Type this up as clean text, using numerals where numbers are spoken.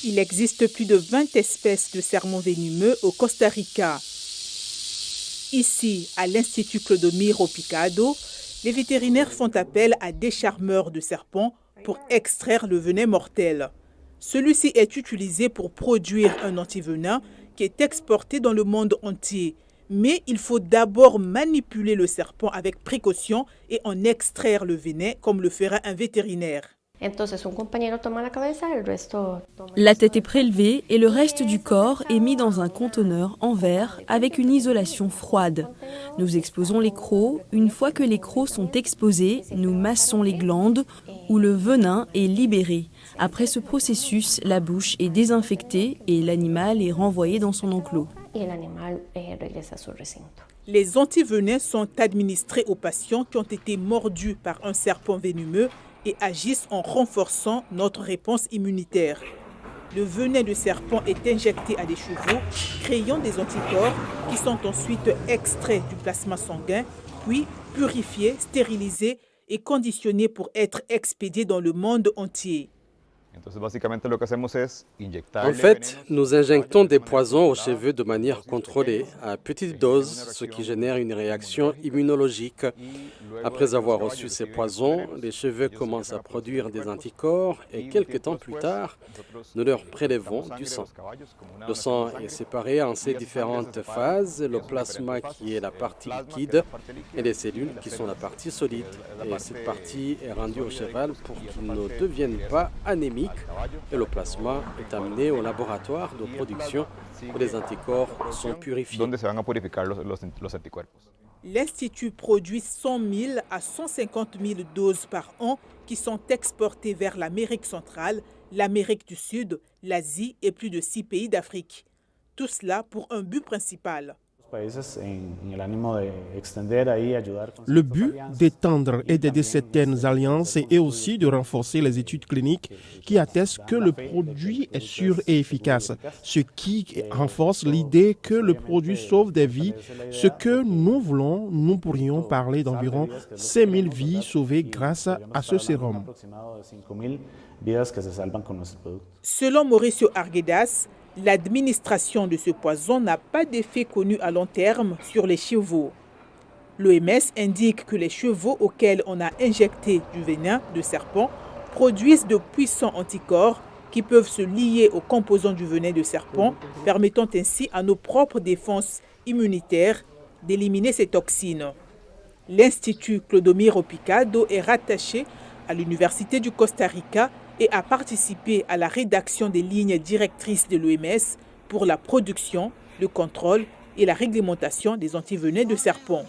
Il existe plus de 20 espèces de serpents venimeux au Costa Rica. Ici, à l'Institut Clodomiro Picado, les vétérinaires font appel à des charmeurs de serpents pour extraire le venin mortel. Celui-ci est utilisé pour produire un antivenin qui est exporté dans le monde entier. Mais il faut d'abord manipuler le serpent avec précaution et en extraire le venin comme le ferait un vétérinaire. La tête est prélevée et le reste du corps est mis dans un conteneur en verre avec une isolation froide. Nous exposons les crocs. Une fois que les crocs sont exposés, nous massons les glandes où le venin est libéré. Après ce processus, la bouche est désinfectée et l'animal est renvoyé dans son enclos. Les antivenins sont administrés aux patients qui ont été mordus par un serpent venimeux et agissent en renforçant notre réponse immunitaire. Le venin de serpent est injecté à des chevaux, créant des anticorps qui sont ensuite extraits du plasma sanguin, puis purifiés, stérilisés et conditionnés pour être expédiés dans le monde entier. En fait, nous injectons des poisons aux cheveux de manière contrôlée, à petite dose, ce qui génère une réaction immunologique. Après avoir reçu ces poisons, les cheveux commencent à produire des anticorps et quelques temps plus tard, nous leur prélevons du sang. Le sang est séparé en ces différentes phases, le plasma qui est la partie liquide et les cellules qui sont la partie solide. Et cette partie est rendue au cheval pour qu'il ne devienne pas anémique. Et le plasma est amené au laboratoire de production où les anticorps sont purifiés. L'Institut produit 100 000 à 150 000 doses par an qui sont exportées vers l'Amérique centrale, l'Amérique du Sud, l'Asie et plus de 6 pays d'Afrique. Tout cela pour un but principal. Le but d'étendre et d'aider certaines alliances et aussi de renforcer les études cliniques qui attestent que le produit est sûr et efficace, ce qui renforce l'idée que le produit sauve des vies. Ce que nous voulons, nous pourrions parler d'environ 5 000 vies sauvées grâce à ce sérum. Selon Mauricio Arguedas, l'administration de ce poison n'a pas d'effet connu à long terme sur les chevaux. L'OMS indique que les chevaux auxquels on a injecté du venin de serpent produisent de puissants anticorps qui peuvent se lier aux composants du venin de serpent, permettant ainsi à nos propres défenses immunitaires d'éliminer ces toxines. L'Institut Clodomiro Picado est rattaché à l'Université du Costa Rica et a participé à la rédaction des lignes directrices de l'OMS pour la production, le contrôle et la réglementation des antivenins de serpent.